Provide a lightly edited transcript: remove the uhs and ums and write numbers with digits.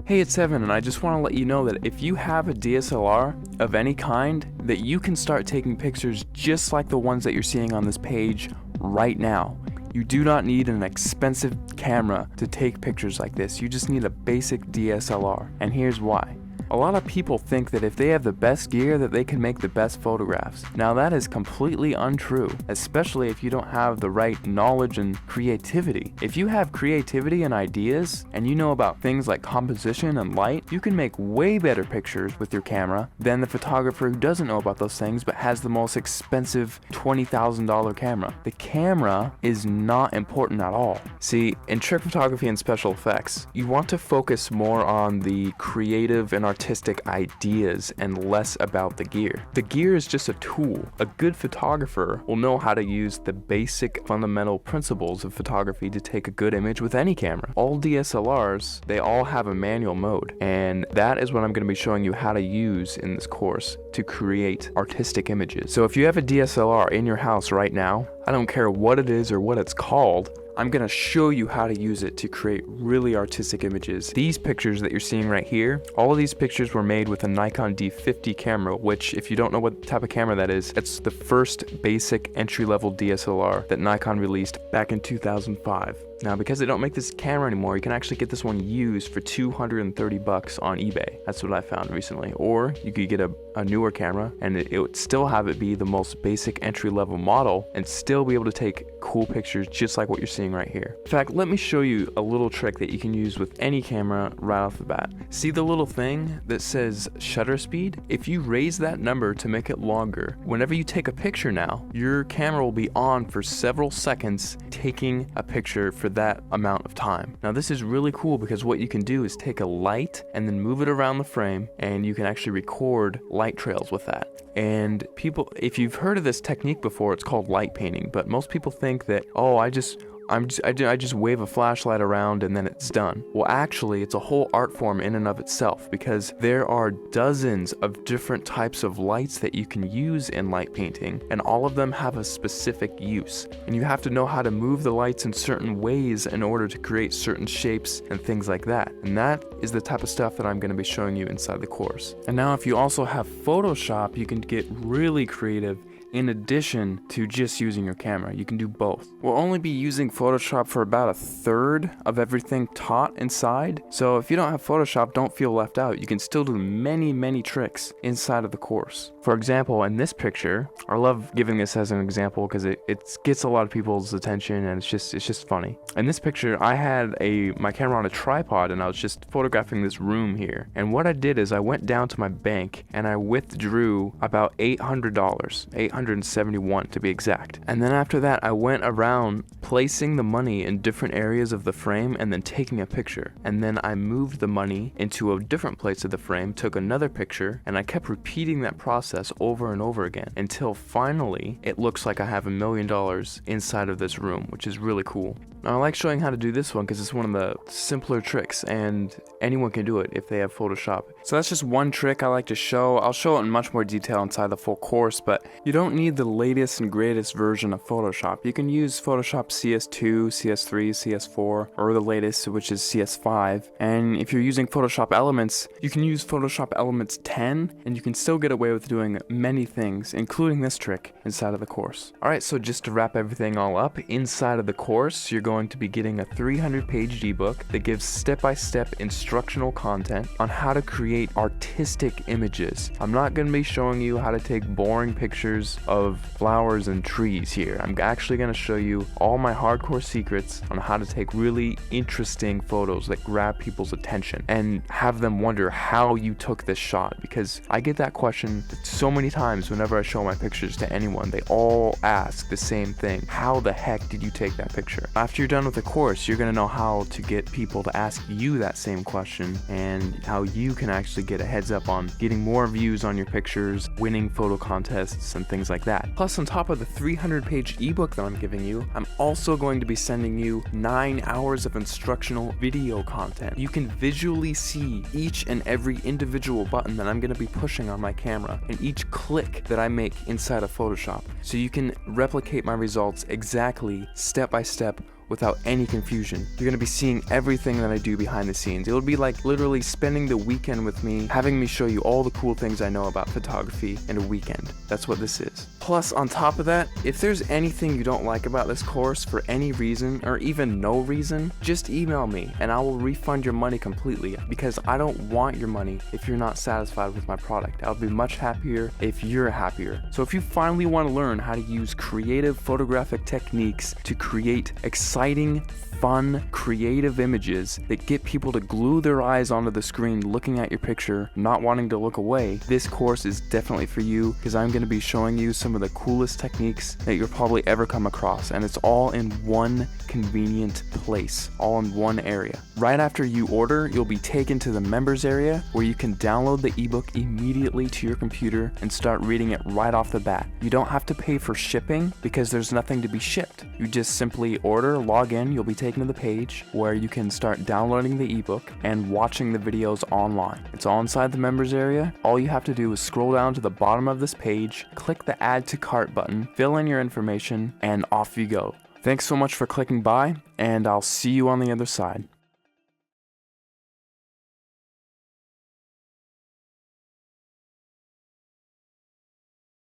Hey, it's Evan, and I just want to let you know that if you have a DSLR of any kind, that you can start taking pictures just like the ones that you're seeing on this page right now. You do not need an expensive camera to take pictures like this. You just need a basic DSLR, and here's why. A lot of people think that if they have the best gear that they can make the best photographs. Now that is completely untrue, especially if you don't have the right knowledge and creativity. If you have creativity and ideas, and you know about things like composition and light, you can make way better pictures with your camera than the photographer who doesn't know about those things but has the most expensive $20,000 camera. The camera is not important at all. See, in trick photography and special effects, you want to focus more on the creative and artistic ideas and less about the gear. The gear is just a tool. A good photographer will know how to use the basic fundamental principles of photography to take a good image with any camera. All DSLRs, they all have a manual mode, and that is what I'm going to be showing you how to use in this course to create artistic images. So if you have a DSLR in your house right now, I don't care what it is or what it's called, I'm gonna show you how to use it to create really artistic images. These pictures that you're seeing right here, all of these pictures were made with a Nikon D50 camera, which, if you don't know what type of camera that is, it's the first basic entry-level DSLR that Nikon released back in 2005. Now, because they don't make this camera anymore, you can actually get this one used for $230 on eBay. That's what I found recently. Or you could get a newer camera and it would still have it be the most basic entry-level model and still be able to take cool pictures just like what you're seeing right here. In fact, let me show you a little trick that you can use with any camera right off the bat. See the little thing that says shutter speed? If you raise that number to make it longer, whenever you take a picture now, your camera will be on for several seconds taking a picture for that amount of time. Now this is really cool because what you can do is take a light and then move it around the frame, and you can actually record light trails with that. And people, if you've heard of this technique before, it's called light painting, but most people think that, oh, I just wave a flashlight around and then it's done. Well, actually, it's a whole art form in and of itself, because there are dozens of different types of lights that you can use in light painting, and all of them have a specific use. And you have to know how to move the lights in certain ways in order to create certain shapes and things like that. And that is the type of stuff that I'm going to be showing you inside the course. And now if you also have Photoshop, you can get really creative. In addition to just using your camera, you can do both. We'll only be using Photoshop for about a third of everything taught inside. So if you don't have Photoshop, don't feel left out. You can still do many tricks inside of the course. For example, in this picture, I love giving this as an example because it gets a lot of people's attention and it's just funny. In this picture, I had my camera on a tripod and I was just photographing this room here. And what I did is I went down to my bank and I withdrew about $800, $871 to be exact. And then after that, I went around placing the money in different areas of the frame and then taking a picture. And then I moved the money into a different place of the frame, took another picture, and I kept repeating that process over and over again until finally it looks like I have $1 million inside of this room, which is really cool. Now, I like showing how to do this one because it's one of the simpler tricks and anyone can do it if they have Photoshop. So that's just one trick I like to show. I'll show it in much more detail inside the full course, but you don't need the latest and greatest version of Photoshop. You can use Photoshop CS2, CS3, CS4, or the latest, which is CS5. And if you're using Photoshop Elements, you can use Photoshop Elements 10, and you can still get away with doing many things, including this trick, inside of the course. Alright, so just to wrap everything all up, inside of the course, you're going to be getting a 300-page ebook that gives step-by-step instructional content on how to create artistic images. I'm not going to be showing you how to take boring pictures of flowers and trees here. I'm actually going to show you all my hardcore secrets on how to take really interesting photos that grab people's attention and have them wonder how you took this shot, because I get that question so many times whenever I show my pictures to anyone. They all ask the same thing: how the heck did you take that picture? After you're done with the course, you're going to know how to get people to ask you that same question and how you can actually get a heads up on getting more views on your pictures, winning photo contests, and things like that. Plus, on top of the 300-page ebook that I'm giving you, I'm also going to be sending you 9 hours of instructional video content. You can visually see each and every individual button that I'm going to be pushing on my camera and each click that I make inside of Photoshop, so you can replicate my results exactly, step by step, without any confusion. You're gonna be seeing everything that I do behind the scenes. It'll be like literally spending the weekend with me, having me show you all the cool things I know about photography in a weekend. That's what this is. Plus, on top of that, if there's anything you don't like about this course for any reason, or even no reason, just email me and I will refund your money completely, because I don't want your money if you're not satisfied with my product. I'll be much happier if you're happier. So if you finally want to learn how to use creative photographic techniques to create exciting, fun, creative images that get people to glue their eyes onto the screen looking at your picture, not wanting to look away, this course is definitely for you, because I'm going to be showing you some of the coolest techniques that you'll probably ever come across, and it's all in one convenient place, all in one area. Right after you order, you'll be taken to the members area where you can download the ebook immediately to your computer and start reading it right off the bat. You don't have to pay for shipping because there's nothing to be shipped. You just simply order, log in, you'll be taken to the page where you can start downloading the ebook and watching the videos online. It's all inside the members area. All you have to do is scroll down to the bottom of this page, click the add to cart button, fill in your information, and off you go. Thanks so much for clicking by, and I'll see you on the other side.